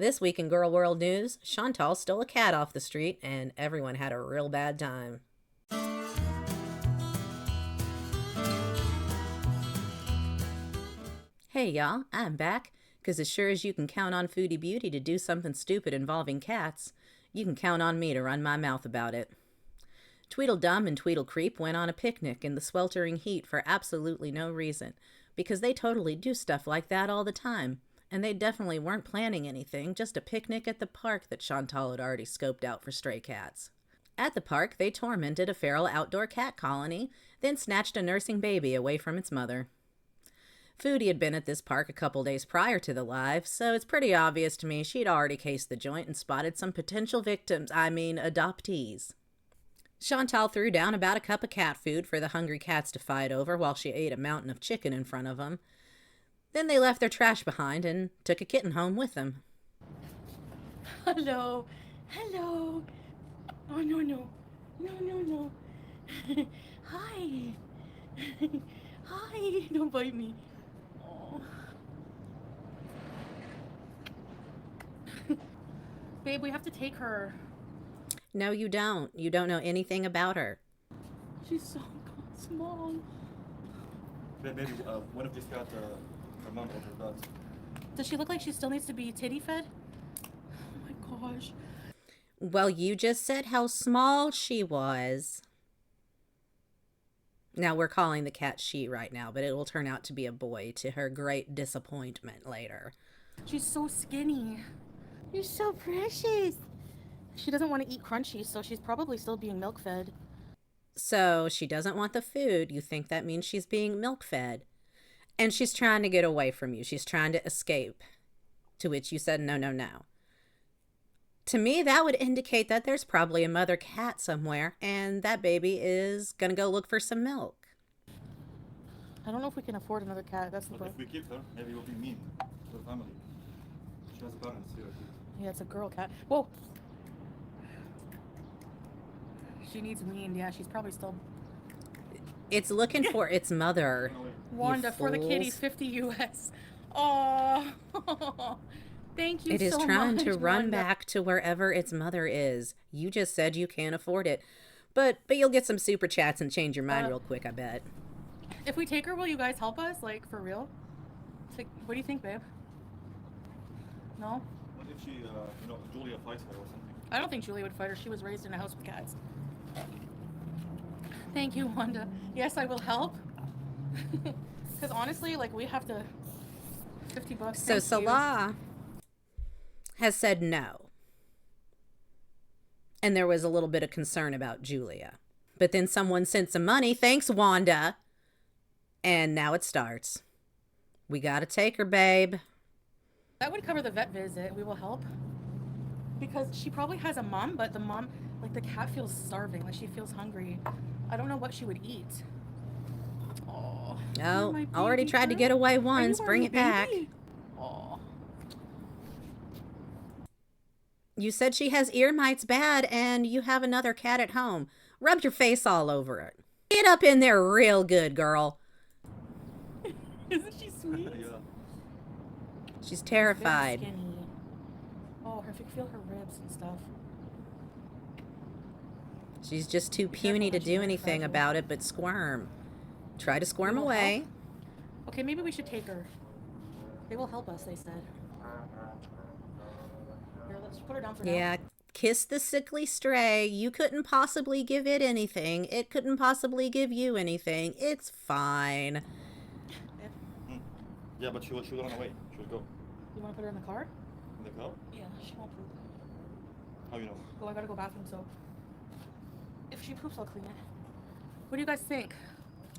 This week in Girl World News, Chantal stole a cat off the street and everyone had a real bad time. Hey y'all, I'm back, because as sure as you can count on Foodie Beauty to do something stupid involving cats, you can count on me to run my mouth about it. Tweedledum and Tweedlecreep went on a picnic in the sweltering heat for absolutely no reason, because they totally do stuff like that all the time. And they definitely weren't planning anything, just a picnic at the park that Chantal had already scoped out for stray cats. At the park, they tormented a feral outdoor cat colony, then snatched a nursing baby away from its mother. Foodie had been at this park a couple days prior to the live, so it's pretty obvious to me she'd already cased the joint and spotted some potential victims, adoptees. Chantal threw down about a cup of cat food for the hungry cats to fight over while she ate a mountain of chicken in front of them. Then they left their trash behind and took a kitten home with them. Hello. Hello. Oh, no, no. No, no, no. Hi. Hi. Don't bite me. Oh. Babe, we have to take her. No, you don't. You don't know anything about her. She's so small. Maybe one of these got her mom overdose. Does she look like she still needs to be titty fed? Oh my gosh. Well, you just said how small she was. Now, we're calling the cat she right now, but it will turn out to be a boy to her great disappointment later. She's so skinny. You're so precious. She doesn't want to eat crunchy, so she's probably still being milk fed. So she doesn't want the food. You think that means she's being milk fed. And she's trying to get away from you. She's trying to escape. To which you said, no, no, no. To me, that would indicate that there's probably a mother cat somewhere, and that baby is going to go look for some milk. I don't know if we can afford another cat. That's the But if we keep her, maybe we'll be mean to the family. She has balance here. Yeah, it's a girl cat. Whoa! She needs weaned. Yeah, she's probably still... It's looking for its mother. Wanda, for the kitties, 50 US. Oh, thank you so much. It is trying to run Wanda. back to wherever its mother is. You just said you can't afford it. But you'll get some super chats and change your mind real quick, I bet. If we take her, will you guys help us? Like, for real? Like, what do you think, babe? No? What if she, Julia fights her or something? I don't think Julie would fight her. She was raised in a house with cats. Thank you, Wanda. Yes, I will help. Because honestly, like, we have to... 50 bucks. So Salah has said no. And there was a little bit of concern about Julia. But then someone sent some money. Thanks, Wanda. And now it starts. We gotta take her, babe. That would cover the vet visit. We will help. Because she probably has a mom, but the mom, like, the cat feels starving. Like, she feels hungry. I don't know what she would eat. Oh, Oh, already tried to get away once. Bring it back. Oh. You said she has ear mites bad and you have another cat at home. Rub your face all over it. Get up in there real good, girl. Isn't she sweet? Yeah. She's terrified. Very skinny. Oh, if you feel her ribs and stuff. She's just too puny to do anything about it but squirm. Try to squirm away. Okay, maybe we should take her. They will help us, they said. Here, let's put her down for now. Yeah, kiss the sickly stray. You couldn't possibly give it anything. It couldn't possibly give you anything. It's fine. Yeah, but she'll run away. She'll go. You want to put her in the car? In the car? Yeah, she won't poop. How you know? Oh, I gotta go bathroom, so... If she poops, I'll clean it. What do you guys think?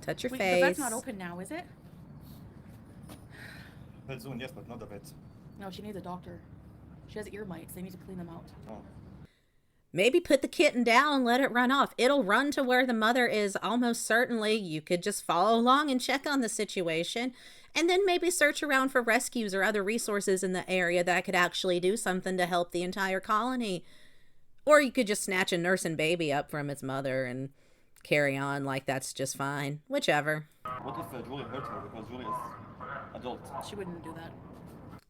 Touch your The face. vet's not open now, is it? Vet soon, yes, but not the vet. No, she needs a doctor. She has ear mites. They need to clean them out. Oh. Maybe put the kitten down and let it run off. It'll run to where the mother is almost certainly. You could just follow along and check on the situation. And then maybe search around for rescues or other resources in the area that could actually do something to help the entire colony. Or you could just snatch a nurse and baby up from its mother and carry on like that's just fine. Whichever. What if Julia hurt her because Julia is adult? She wouldn't do that.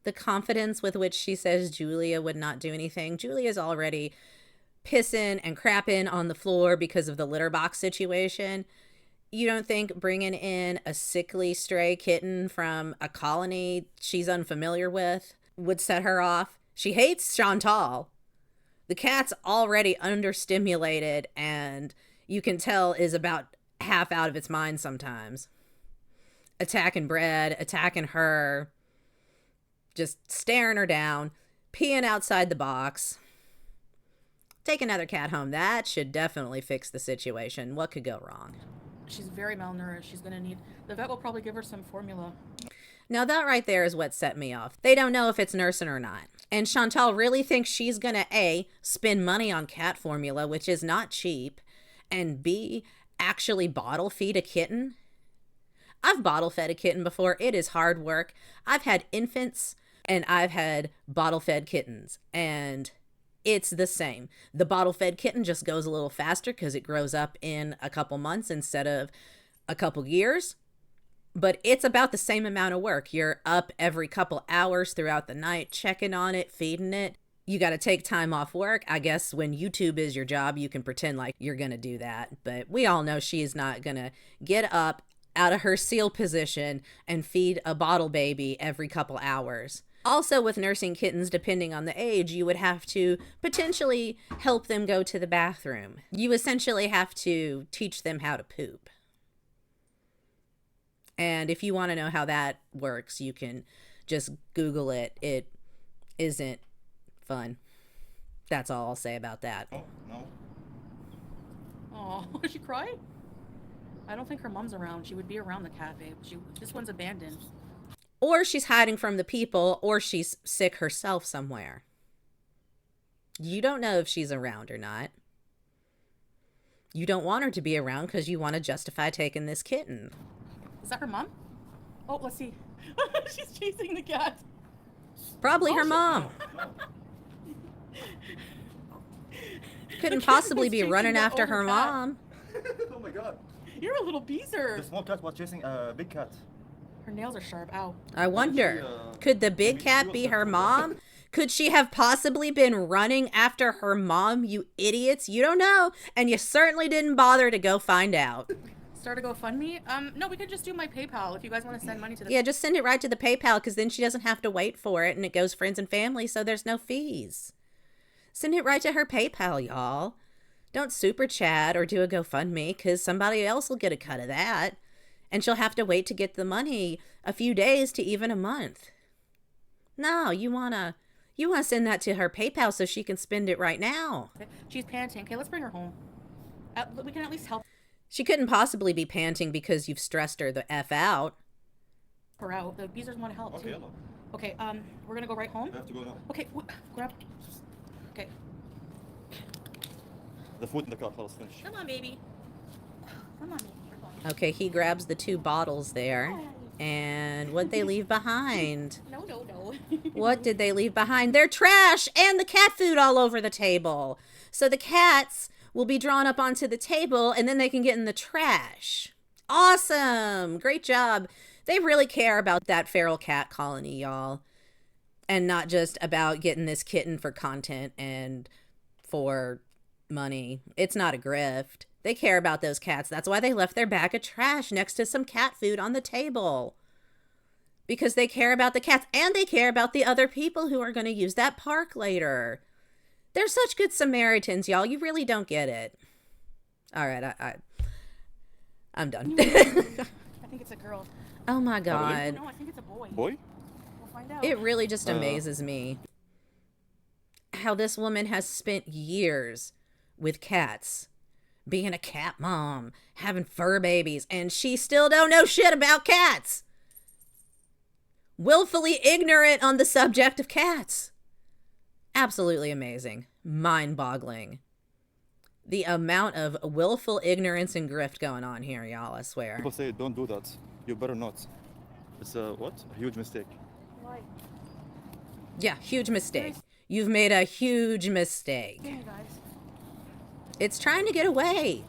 The confidence with which she says Julia would not do anything. Julia's already pissing and crapping on the floor because of the litter box situation. You don't think bringing in a sickly stray kitten from a colony she's unfamiliar with would set her off? She hates Chantal. The cat's already understimulated and you can tell is about half out of its mind sometimes. Attacking Bread, attacking her, just staring her down, peeing outside the box. Take another cat home. That should definitely fix the situation. What could go wrong? She's very malnourished. She's going to need... The vet will probably give her some formula. Now that right there is what set me off. They don't know if it's nursing or not. And Chantal really thinks she's going to A, spend money on cat formula, which is not cheap, and B, actually bottle feed a kitten. I've bottle fed a kitten before. It is hard work. I've had infants and I've had bottle fed kittens, and it's the same. The bottle fed kitten just goes a little faster because it grows up in a couple months instead of a couple years. But it's about the same amount of work. You're up every couple hours throughout the night, checking on it, feeding it. You got to take time off work. I guess when YouTube is your job, you can pretend like you're going to do that. But we all know she's not going to get up out of her seal position and feed a bottle baby every couple hours. Also, with nursing kittens, depending on the age, you would have to potentially help them go to the bathroom. You essentially have to teach them how to poop. And if you want to know how that works, you can just Google it. It isn't fun. That's all I'll say about that. Oh, no. Oh, did she cry? I don't think her mom's around. She would be around the cat, babe. This one's abandoned. Or she's hiding from the people, or she's sick herself somewhere. You don't know if she's around or not. You don't want her to be around because you want to justify taking this kitten. Is that her mom? Oh, let's see. She's chasing the cat. Probably her mom. Couldn't possibly be running after her mom. Oh my god. You're a little beezer. The small cat was chasing a big cat. Her nails are sharp. Ow. I wonder, could the big cat be her mom? Could she have possibly been running after her mom, you idiots? You don't know, and you certainly didn't bother to go find out. Start a GoFundMe? No, we could just do my PayPal if you guys want to send money to the... Yeah, just send it right to the PayPal because then she doesn't have to wait for it and it goes friends and family, so there's no fees. Send it right to her PayPal, y'all. Don't super chat or do a GoFundMe because somebody else will get a cut of that. And she'll have to wait to get the money a few days to even a month. No, you wanna send that to her PayPal so she can spend it right now. She's panting. Okay, let's bring her home. We can at least help She couldn't possibly be panting because you've stressed her the F out. her out. The beezers want to help Okay, too. hello. Okay, we're gonna go right home. We have to go now. Okay, grab. Okay, The food in the car, خلاص finish. come on, baby. Come on, baby. Okay, he grabs the 2 bottles there. And what'd they leave behind? No. What did they leave behind? Their trash and the cat food all over the table. So the cats will be drawn up onto the table and then they can get in the trash. Awesome. Great job. They really care about that feral cat colony, y'all. And not just about getting this kitten for content and for money. It's not a grift. They care about those cats. That's why they left their bag of trash next to some cat food on the table. Because they care about the cats and they care about the other people who are going to use that park later. They're such good Samaritans, y'all. You really don't get it. All right, I'm done. I think it's a girl. Oh my God. No, I think it's a boy. Boy? We'll find out. It really just amazes me how this woman has spent years with cats, being a cat mom, having fur babies, and she still don't know shit about cats. Willfully ignorant on the subject of cats. Absolutely amazing. Mind-boggling. The amount of willful ignorance and grift going on here, y'all, I swear. People say don't do that. You better not. It's a what? A huge mistake. Why? Yeah, huge mistake. You've made a huge mistake. Hey, guys. It's trying to get away.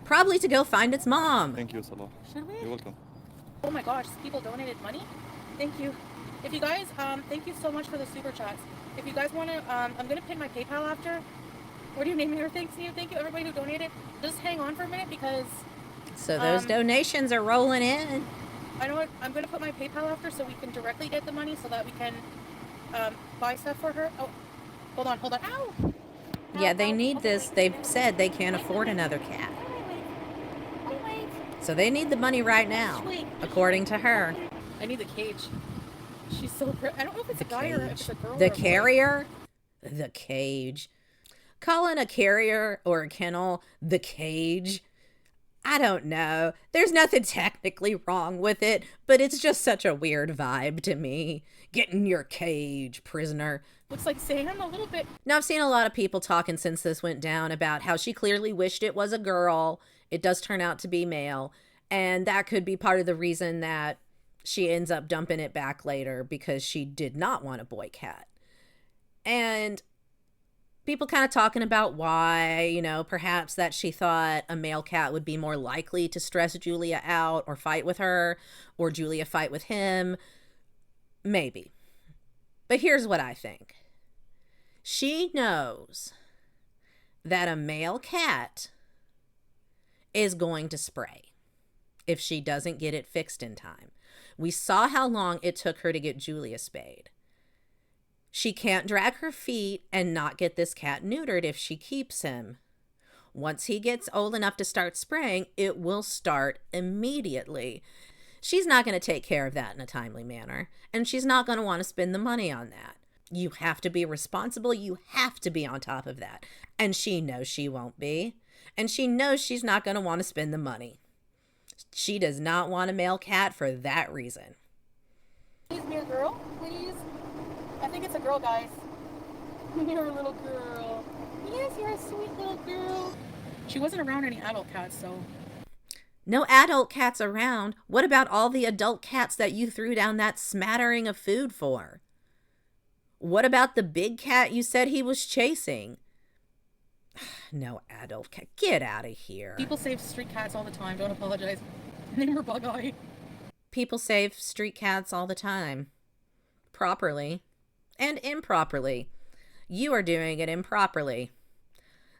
Probably to go find its mom. Thank you, Salah. Should we? You're welcome. Oh my gosh, people donated money. Thank you. If you guys, thank you so much for the super chats. If you guys want to, I'm going to pin my PayPal after. What do you name your thanks you? Thank you everybody who donated. Just hang on for a minute because... So those donations are rolling in. I know what, I'm going to put my PayPal after so we can directly get the money so that we can buy stuff for her. Oh, hold on. Ow! Yeah, they need this. They've said they can't afford another cat. So they need the money right now, according to her. I need the cage. She's so... I don't know if it's a guy or if it's a girl. The carrier? The cage. Calling a carrier or a kennel the cage, I don't know. There's nothing technically wrong with it, but it's just such a weird vibe to me. Get in your cage, prisoner. Looks like Sam a little bit. Now, I've seen a lot of people talking since this went down about how she clearly wished it was a girl. It does turn out to be male. And that could be part of the reason that she ends up dumping it back later, because she did not want a boy cat. And people kind of talking about why, you know, perhaps that she thought a male cat would be more likely to stress Julia out or fight with her, or Julia fight with him. Maybe. But here's what I think. She knows that a male cat is going to spray if she doesn't get it fixed in time. We saw how long it took her to get Julia spayed. She can't drag her feet and not get this cat neutered if she keeps him. Once he gets old enough to start spraying, it will start immediately. She's not going to take care of that in a timely manner, and she's not going to want to spend the money on that. You have to be responsible. You have to be on top of that. And she knows she won't be. And she knows she's not going to want to spend the money. She does not want a male cat for that reason. Please be a girl, please. I think it's a girl, guys. You're a little girl. Yes, you're a sweet little girl. She wasn't around any adult cats, so... No adult cats around. What about all the adult cats that you threw down that smattering of food for? What about the big cat you said he was chasing? No adult cat. Get out of here. People save street cats all the time. Don't apologize. Name her Bug Eye. People save street cats all the time. Properly. And improperly. You are doing it improperly.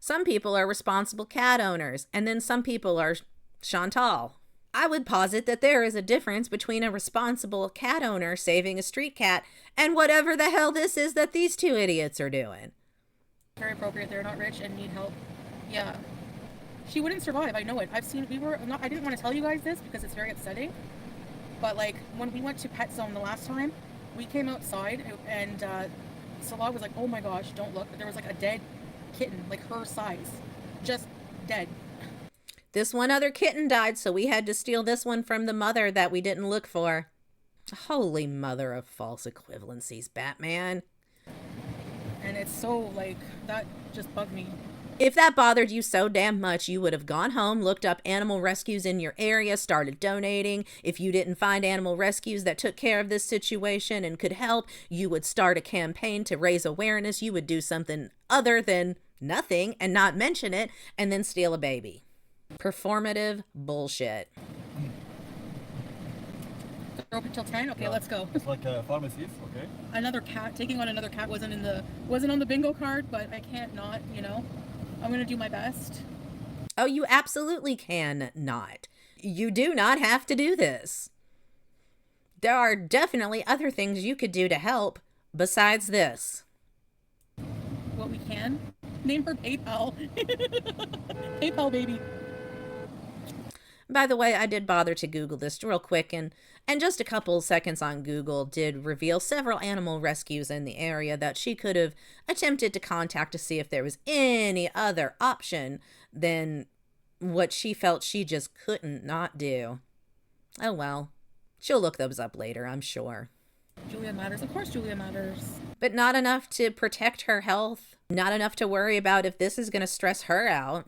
Some people are responsible cat owners, and then some people are Chantal. I would posit that there is a difference between a responsible cat owner saving a street cat and whatever the hell this is that these two idiots are doing. Very appropriate. They're not rich and need help. Yeah. She wouldn't survive. I know it. I didn't want to tell you guys this because it's very upsetting. But like when we went to Pet Zone the last time, we came outside and Salah was like, oh my gosh, don't look. There was like a dead kitten, like her size. Just dead. This one other kitten died, so we had to steal this one from the mother that we didn't look for. Holy mother of false equivalencies, Batman. And it's so, like, that just bugged me. If that bothered you so damn much, you would have gone home, looked up animal rescues in your area, started donating. If you didn't find animal rescues that took care of this situation and could help, you would start a campaign to raise awareness. You would do something other than nothing and not mention it, and then steal a baby. Performative bullshit. They're open till 10? Okay, let's go. It's like pharmacies, okay? Another cat, taking on another cat wasn't on the bingo card, but I can't not, you know. I'm gonna do my best. Oh, you absolutely can not. You do not have to do this. There are definitely other things you could do to help besides this. What we can? Name her PayPal. PayPal baby. By the way, I did bother to Google this real quick, and just a couple seconds on Google did reveal several animal rescues in the area that she could have attempted to contact to see if there was any other option than what she felt she just couldn't not do. Oh well. She'll look those up later, I'm sure. Julia matters. Of course Julia matters. But not enough to protect her health. Not enough to worry about if this is going to stress her out.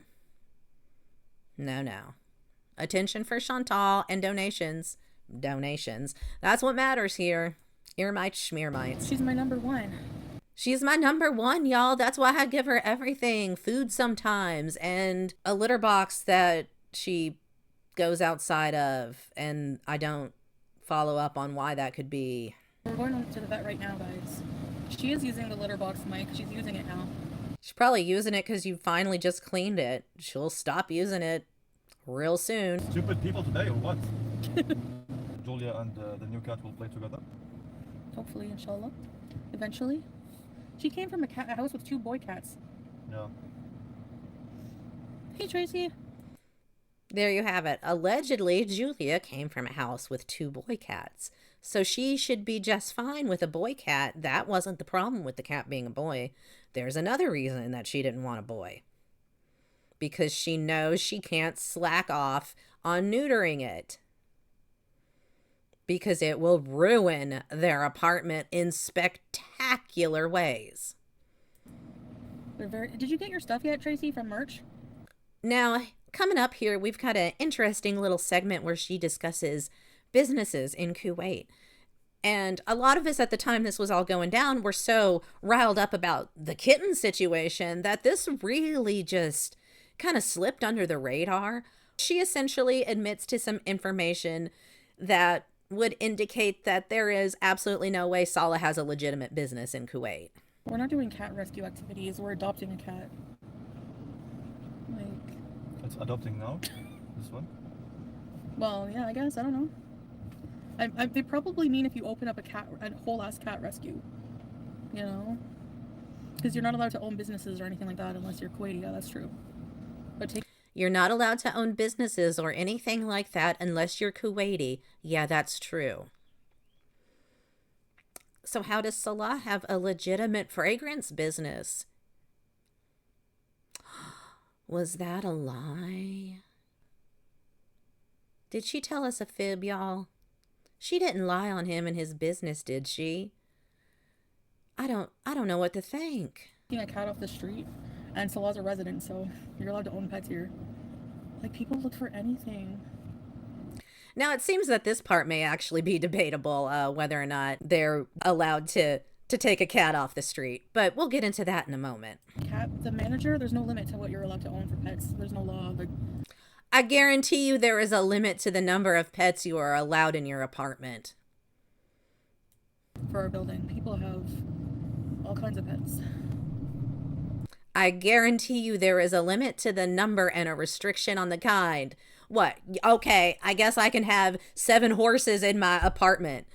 No. Attention for Chantal and donations. Donations. That's what matters here. Earmites, schmearmites. She's my number one. She's my number one, y'all. That's why I give her everything. Food sometimes. And a litter box that she goes outside of. And I don't follow up on why that could be. We're going on to the vet right now, guys. She is using the litter box mic. She's using it now. She's probably using it because you finally just cleaned it. She'll stop using it real soon. Stupid people today or what? Julia and the new cat will play together. Hopefully, inshallah. Eventually. She came from a house with 2 boy cats. Yeah. Hey, Tracy. There you have it. Allegedly, Julia came from a house with 2 boy cats. So she should be just fine with a boy cat. That wasn't the problem with the cat being a boy. There's another reason that she didn't want a boy. Because she knows she can't slack off on neutering it. Because it will ruin their apartment in spectacular ways. Did you get your stuff yet, Tracy, from merch? Now, coming up here, we've got an interesting little segment where she discusses businesses in Kuwait. And a lot of us at the time this was all going down were so riled up about the Kitten situation that this really just kind of slipped under the radar. She essentially admits to some information that would indicate that there is absolutely no way Salah has a legitimate business in Kuwait. We're not doing cat rescue activities. We're adopting a cat. Like... It's adopting now? This one? Well, yeah, I guess. I don't know. They probably mean if you open up a whole-ass cat rescue. You know? Because you're not allowed to own businesses or anything like that unless you're Kuwaiti. Yeah, that's true. But You're not allowed to own businesses or anything like that unless you're Kuwaiti. Yeah, that's true. So how does Salah have a legitimate fragrance business? Was that a lie? Did she tell us a fib, y'all? She didn't lie on him and his business, did she? I don't know what to think. taking a cat off the street, and Salah's a resident, so you're allowed to own pets here. Like, people look for anything. Now, it seems that this part may actually be debatable, whether or not they're allowed to take a cat off the street, but we'll get into that in a moment. The manager, there's no limit to what you're allowed to own for pets. There's no law. I guarantee you there is a limit to the number of pets you are allowed in your apartment. For our building, people have all kinds of pets. I guarantee you there is a limit to the number and a restriction on the kind. What? Okay, I guess I can have 7 horses in my apartment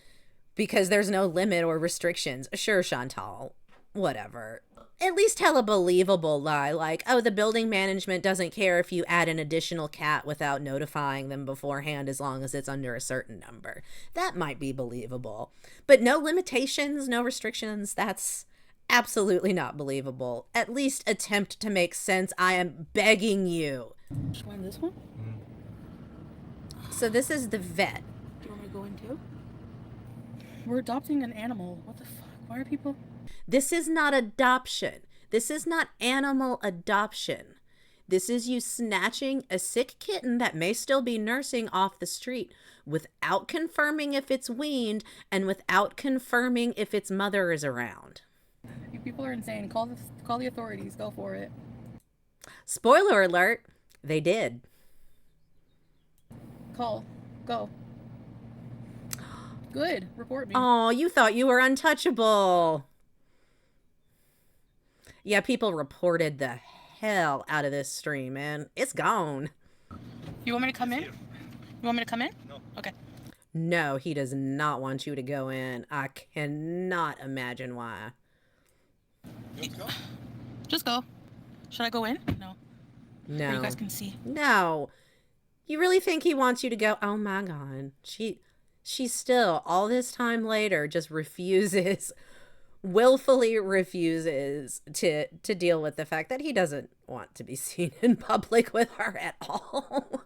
because there's no limit or restrictions. Sure, Chantal. Whatever. At least tell a believable lie, like, oh, the building management doesn't care if you add an additional cat without notifying them beforehand as long as it's under a certain number. That might be believable. But no limitations, no restrictions, that's absolutely not believable. At least attempt to make sense. I am begging you. Just want this one? So this is the vet. Do you want me to go in too? We're adopting an animal. What the fuck? Why are people... This is not adoption. This is not animal adoption. This is you snatching a sick kitten that may still be nursing off the street without confirming if it's weaned and without confirming if its mother is around. You people are insane. Call the authorities. Go for it. Spoiler alert, they did. Call. Go. Good. Report me. Oh, you thought you were untouchable. Yeah, people reported the hell out of this stream, man. It's gone. You want me to come in? You want me to come in? No. Okay. No, he does not want you to go in. I cannot imagine why. Just go. Should I go in? No. No. Or you guys can see. No. You really think he wants you to go? Oh my God. She still, all this time later, just willfully refuses to deal with the fact that he doesn't want to be seen in public with her at all.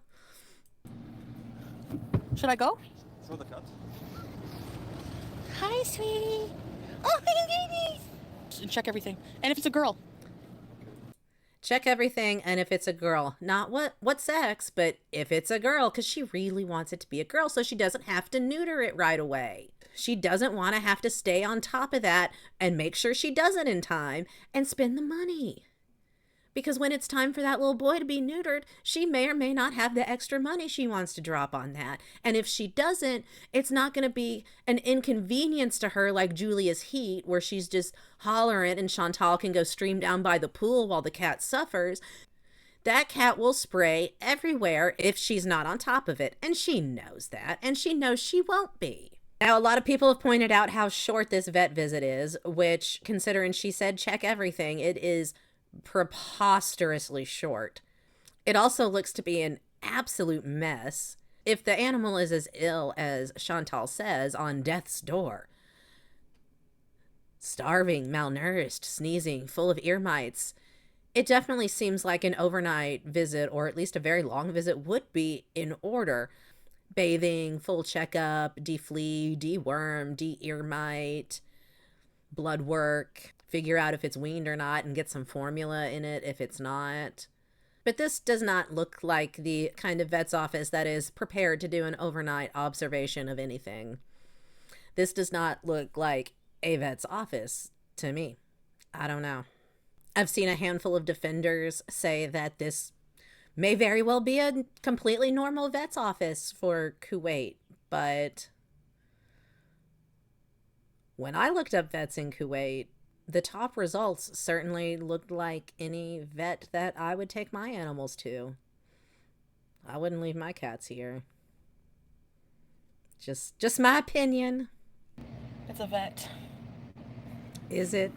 Should I go? Throw the cat. Hi, sweetie. Oh, my baby. And check everything. And if it's a girl. Check everything, and if it's a girl, not what sex, but if it's a girl, because she really wants it to be a girl, so she doesn't have to neuter it right away. She doesn't want to have to stay on top of that and make sure she does it in time and spend the money. Because when it's time for that little boy to be neutered, she may or may not have the extra money she wants to drop on that. And if she doesn't, it's not going to be an inconvenience to her like Julia's heat, where she's just hollering and Chantal can go stream down by the pool while the cat suffers. That cat will spray everywhere if she's not on top of it. And she knows that. And she knows she won't be. Now, a lot of people have pointed out how short this vet visit is, which, considering she said check everything, it is preposterously short. It also looks to be an absolute mess. If the animal is as ill as Chantal says, on death's door, starving, malnourished, sneezing, full of ear mites, it definitely seems like an overnight visit, or at least a very long visit, would be in order. Bathing, full checkup, deflea, deworm, de-ear mite, blood work, figure out if it's weaned or not, and get some formula in it if it's not. But this does not look like the kind of vet's office that is prepared to do an overnight observation of anything. This does not look like a vet's office to me. I don't know. I've seen a handful of defenders say that this may very well be a completely normal vet's office for Kuwait, but when I looked up vets in Kuwait, the top results certainly looked like any vet that I would take my animals to. I wouldn't leave my cats here. Just my opinion. It's a vet. Is it?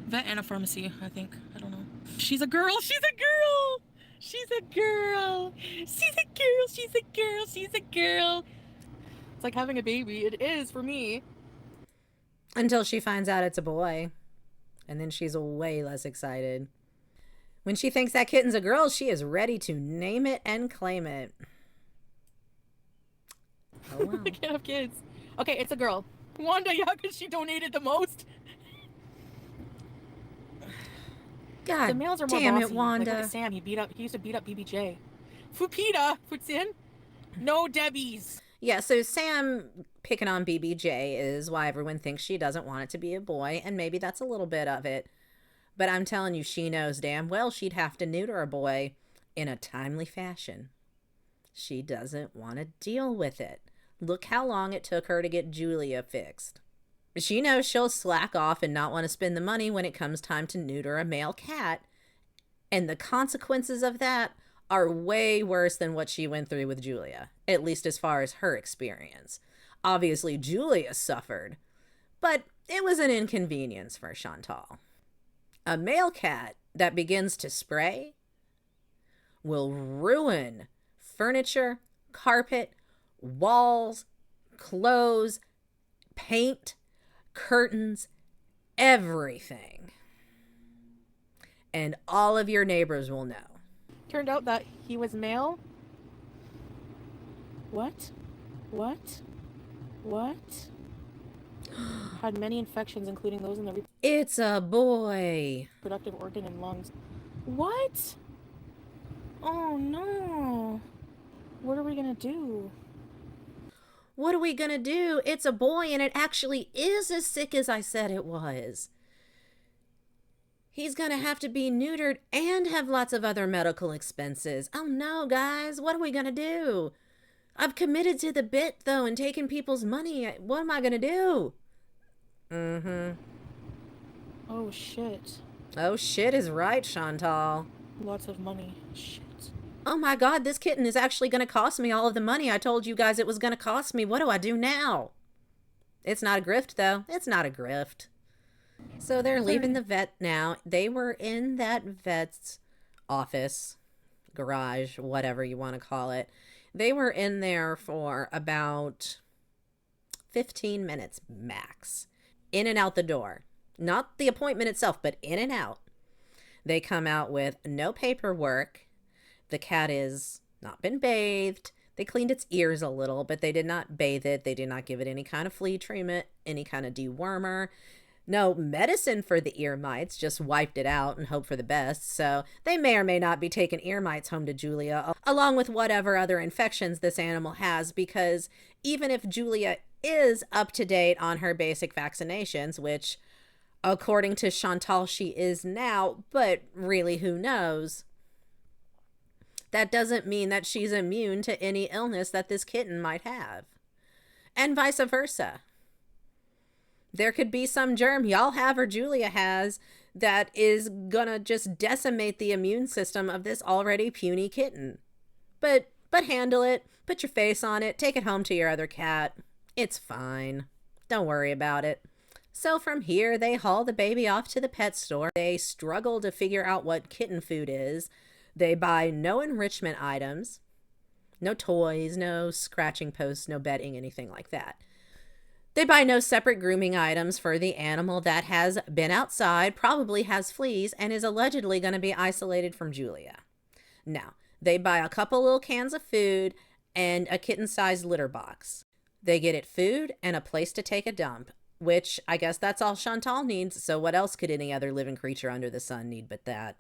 Vet and a pharmacy, I think. I don't know. She's a girl. She's a girl. She's a girl. She's a girl. She's a girl. She's a girl. It's like having a baby. It is for me. Until she finds out it's a boy. And then she's way less excited. When she thinks that kitten's a girl, she is ready to name it and claim it. Oh, wow. I can't have kids. Okay, it's a girl. Wanda, yeah, because she donated the most. God The males are more damn bossy. it, Wanda. Like, look at Sam. He used to beat up BBJ. Fupita puts in. No Debbie's. Yeah, so Sam picking on BBJ is why everyone thinks she doesn't want it to be a boy, and maybe that's a little bit of it. But I'm telling you, she knows damn well she'd have to neuter a boy in a timely fashion. She doesn't want to deal with it. Look how long it took her to get Julia fixed. She knows she'll slack off and not want to spend the money when it comes time to neuter a male cat. And the consequences of that are way worse than what she went through with Julia, at least as far as her experience. Obviously, Julia suffered, but it was an inconvenience for Chantal. A male cat that begins to spray will ruin furniture, carpet, walls, clothes, paint, curtains, everything. And all of your neighbors will know. Turned out that he was male. What? Had many infections, including those in the It's a boy. reproductive organ and lungs. What? Oh no. What are we gonna do? What are we gonna do? It's a boy, and it actually is as sick as I said it was. He's gonna have to be neutered and have lots of other medical expenses. Oh no, guys, what are we gonna do? I've committed to the bit, though, and taken people's money. What am I gonna do? Oh shit. Oh, shit is right, Chantal. Lots of money. Shit. Oh my God, this kitten is actually going to cost me all of the money I told you guys it was going to cost me. What do I do now? It's not a grift, though. It's not a grift. So they're leaving the vet now. They were in that vet's office, garage, whatever you want to call it. They were in there for about 15 minutes max. In and out the door. Not the appointment itself, but in and out. They come out with no paperwork. The cat is not been bathed. They cleaned its ears a little, but they did not bathe it. They did not give it any kind of flea treatment, any kind of dewormer. No medicine for the ear mites, just wiped it out and hope for the best. So they may or may not be taking ear mites home to Julia, along with whatever other infections this animal has, because even if Julia is up to date on her basic vaccinations, which According to Chantal, she is now, but really, who knows? That doesn't mean that she's immune to any illness that this kitten might have. And vice versa. There could be some germ y'all have or Julia has that is gonna just decimate the immune system of this already puny kitten. But handle it, put your face on it, take it home to your other cat. It's fine. Don't worry about it. So from here, they haul the baby off to the pet store. They struggle to figure out what kitten food is. They buy no enrichment items, no toys, no scratching posts, no bedding, anything like that. They buy no separate grooming items for the animal that has been outside, probably has fleas, and is allegedly going to be isolated from Julia. Now, they buy a couple little cans of food and a kitten-sized litter box. They get it food and a place to take a dump, which I guess that's all Chantal needs, so what else could any other living creature under the sun need but that?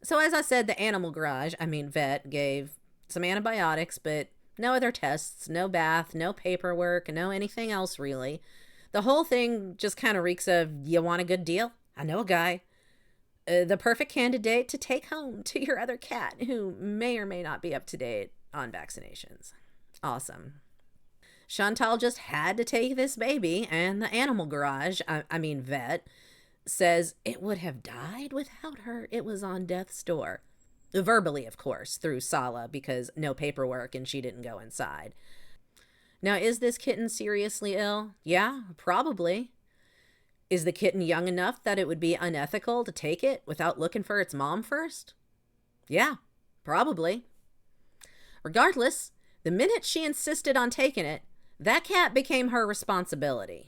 So as I said, the animal vet, gave some antibiotics, but no other tests, no bath, no paperwork, no anything else really. The whole thing just kind of reeks of, you want a good deal? I know a guy. The perfect candidate to take home to your other cat who may or may not be up to date on vaccinations. Awesome. Chantal just had to take this baby, and the animal vet, says it would have died without her. It was on death's door. Verbally, of course, through Sala, because no paperwork and she didn't go inside. Now, is this kitten seriously ill? Yeah, probably. Is the kitten young enough that it would be unethical to take it without looking for its mom first? Yeah, probably. Regardless, the minute she insisted on taking it, that cat became her responsibility.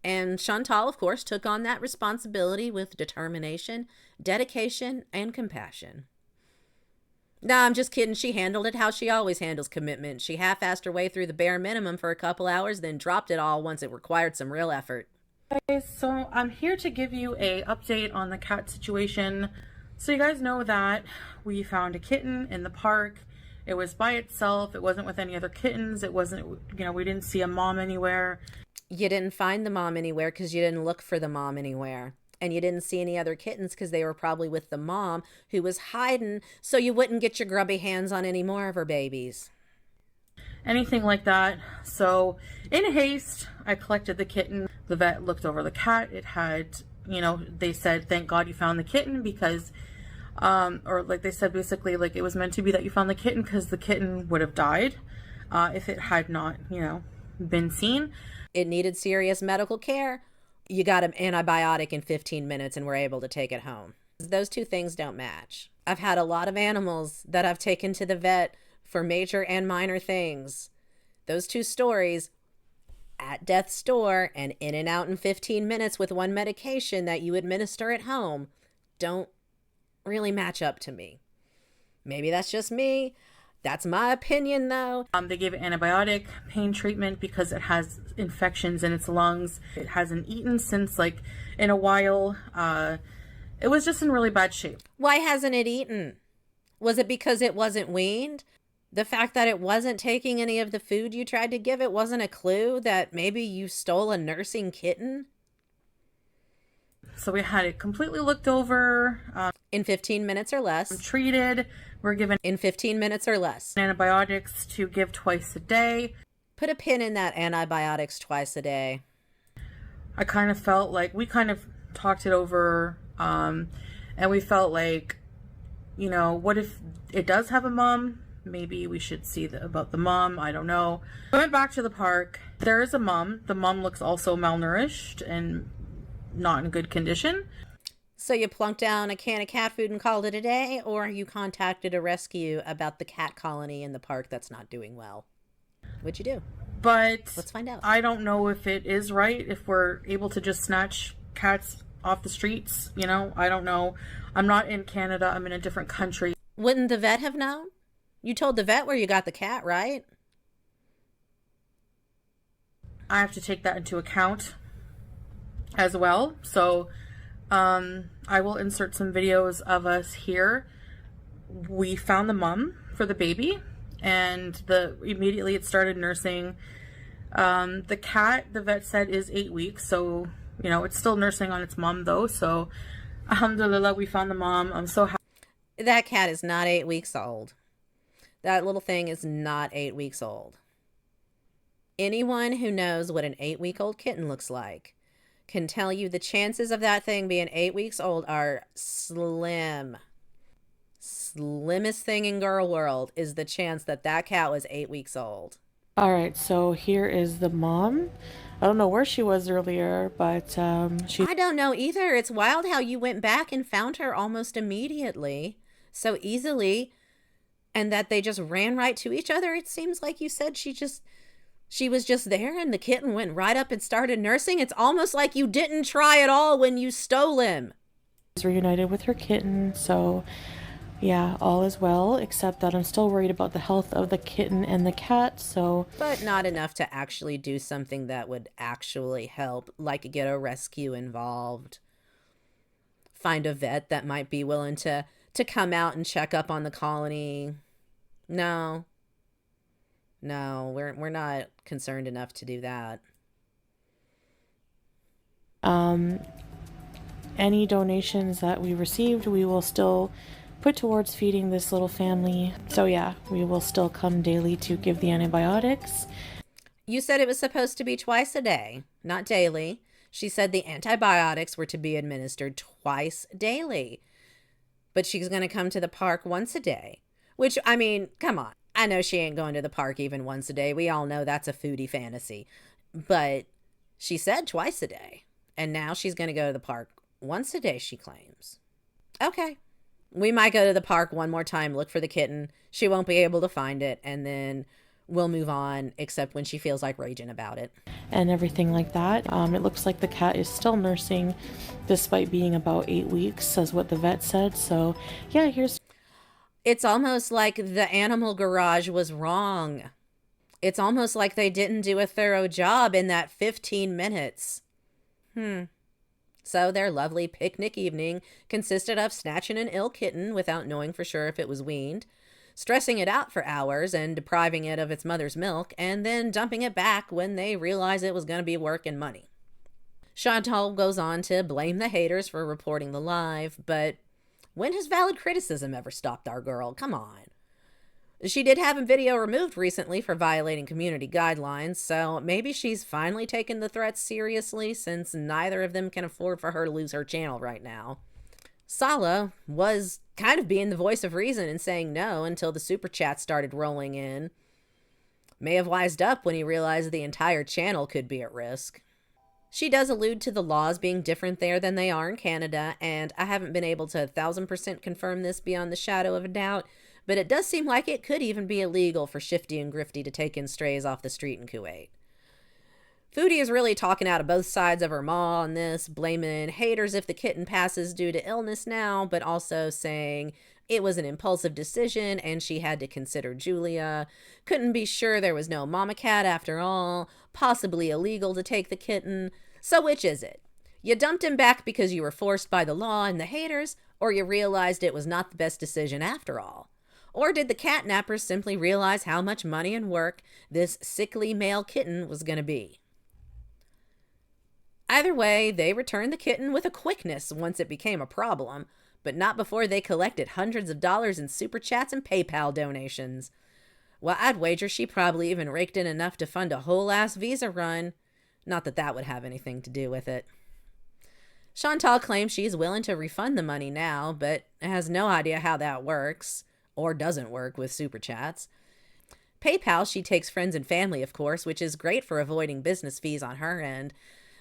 And Chantal, of course, took on that responsibility with determination, dedication, and compassion. Nah, I'm just kidding. She handled it how she always handles commitment. She half-assed her way through the bare minimum for a couple hours, then dropped it all once it required some real effort. Guys, so I'm here to give you a update on the cat situation. So you guys know that we found a kitten in the park. It was by itself. It wasn't with any other kittens. It wasn't, we didn't see a mom anywhere. You didn't find the mom anywhere because you didn't look for the mom anywhere. And you didn't see any other kittens because they were probably with the mom who was hiding so you wouldn't get your grubby hands on any more of her babies. Anything like that. So in haste, I collected the kitten. The vet looked over the cat. It had, they said, thank God you found the kitten because, they said basically like it was meant to be that you found the kitten because the kitten would have died if it had not, been seen. It needed serious medical care. You got an antibiotic in 15 minutes and were able to take it home. Those two things don't match. I've had a lot of animals that I've taken to the vet for major and minor things. Those two stories, at death's door and in and out in 15 minutes with one medication that you administer at home, don't really match up to me. Maybe that's just me. That's my opinion, though. They gave it antibiotic pain treatment because it has infections in its lungs. It hasn't eaten since, in a while. It was just in really bad shape. Why hasn't it eaten? Was it because it wasn't weaned? The fact that it wasn't taking any of the food you tried to give it wasn't a clue that maybe you stole a nursing kitten? So we had it completely looked over. In 15 minutes or less. Treated. We're given in 15 minutes or less. Antibiotics to give twice a day. Put a pin in that antibiotics twice a day. I kind of felt like we kind of talked it over, and we felt like, what if it does have a mom? Maybe we should see about the mom. I don't know. We went back to the park. There is a mom. The mom looks also malnourished and not in good condition. So you plunked down a can of cat food and called it a day, or you contacted a rescue about the cat colony in the park that's not doing well? What'd you do? But let's find out. I don't know if it is right, if we're able to just snatch cats off the streets. I don't know. I'm not in Canada. I'm in a different country. Wouldn't the vet have known? You told the vet where you got the cat, right? I have to take that into account as well. So I will insert some videos of us here. We found the mom for the baby, and immediately it started nursing. The cat, the vet said, is 8 weeks, so You know, it's still nursing on its mom though, so alhamdulillah, we found the mom. I'm so happy. That cat is not 8 weeks old. That little thing is not 8 weeks old. Anyone who knows what an 8-week-old kitten looks like can tell you the chances of that thing being 8 weeks old are slim. Slimmest thing in girl world is the chance that that cat was 8 weeks old. All right, so here is the mom. I don't know where she was earlier, but I don't know either. It's wild how you went back and found her almost immediately, so easily, and that they just ran right to each other. It seems like you said she was just there and the kitten went right up and started nursing. It's almost like you didn't try at all when you stole him. She's reunited with her kitten, so yeah, all is well, except that I'm still worried about the health of the kitten and the cat, so... But not enough to actually do something that would actually help, like get a rescue involved. Find a vet that might be willing to come out and check up on the colony. No, we're not concerned enough to do that. Any donations that we received, we will still put towards feeding this little family. So yeah, we will still come daily to give the antibiotics. You said it was supposed to be twice a day, not daily. She said the antibiotics were to be administered twice daily. But she's going to come to the park once a day. Which, I mean, come on. I know she ain't going to the park even once a day. We all know that's a foodie fantasy. But she said twice a day. And now she's going to go to the park once a day, she claims. Okay. We might go to the park one more time, look for the kitten. She won't be able to find it. And then we'll move on, except when she feels like raging about it. And everything like that. It looks like the cat is still nursing despite being about 8 weeks, as what the vet said. So yeah, here's... It's almost like the animal garage was wrong. It's almost like they didn't do a thorough job in that 15 minutes. So their lovely picnic evening consisted of snatching an ill kitten without knowing for sure if it was weaned, stressing it out for hours and depriving it of its mother's milk, and then dumping it back when they realized it was going to be work and money. Chantal goes on to blame the haters for reporting the live, but when has valid criticism ever stopped our girl? Come on. She did have a video removed recently for violating community guidelines, so maybe she's finally taken the threats seriously since neither of them can afford for her to lose her channel right now. Sala was kind of being the voice of reason and saying no until the super chat started rolling in. May have wised up when he realized the entire channel could be at risk. She does allude to the laws being different there than they are in Canada, and I haven't been able to 1000% confirm this beyond the shadow of a doubt, but it does seem like it could even be illegal for Shifty and Grifty to take in strays off the street in Kuwait. Foodie is really talking out of both sides of her maw on this, blaming haters if the kitten passes due to illness now, but also saying it was an impulsive decision and she had to consider Julia. Couldn't be sure there was no mama cat after all, possibly illegal to take the kitten. So which is it? You dumped him back because you were forced by the law and the haters, or you realized it was not the best decision after all? Or did the catnappers simply realize how much money and work this sickly male kitten was going to be? Either way, they returned the kitten with a quickness once it became a problem, but not before they collected hundreds of dollars in super chats and PayPal donations. Well, I'd wager she probably even raked in enough to fund a whole-ass visa run. Not that that would have anything to do with it. Chantal claims she's willing to refund the money now, but has no idea how that works. Or doesn't work with super chats. PayPal, she takes friends and family, of course, which is great for avoiding business fees on her end,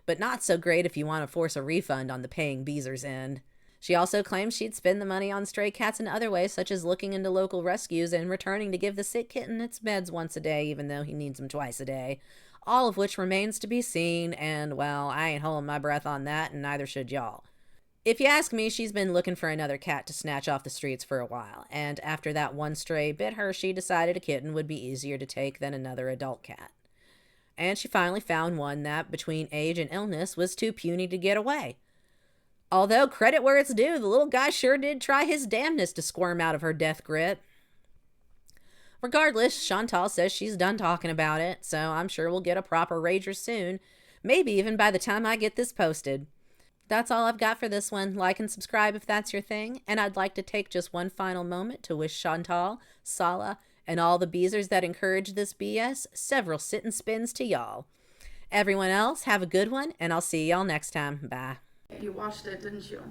but not so great if you want to force a refund on the paying Beezer's end. She also claims she'd spend the money on stray cats in other ways, such as looking into local rescues and returning to give the sick kitten its meds once a day, even though he needs them twice a day. All of which remains to be seen, and, well, I ain't holding my breath on that, and neither should y'all. If you ask me, she's been looking for another cat to snatch off the streets for a while, and after that one stray bit her, she decided a kitten would be easier to take than another adult cat. And she finally found one that, between age and illness, was too puny to get away. Although, credit where it's due, the little guy sure did try his damnedest to squirm out of her death grip. Regardless, Chantal says she's done talking about it, so I'm sure we'll get a proper rager soon. Maybe even by the time I get this posted. That's all I've got for this one. Like and subscribe if that's your thing. And I'd like to take just one final moment to wish Chantal, Sala, and all the beezers that encourage this BS several sit and spins to y'all. Everyone else, have a good one, and I'll see y'all next time. Bye. You watched it, didn't you?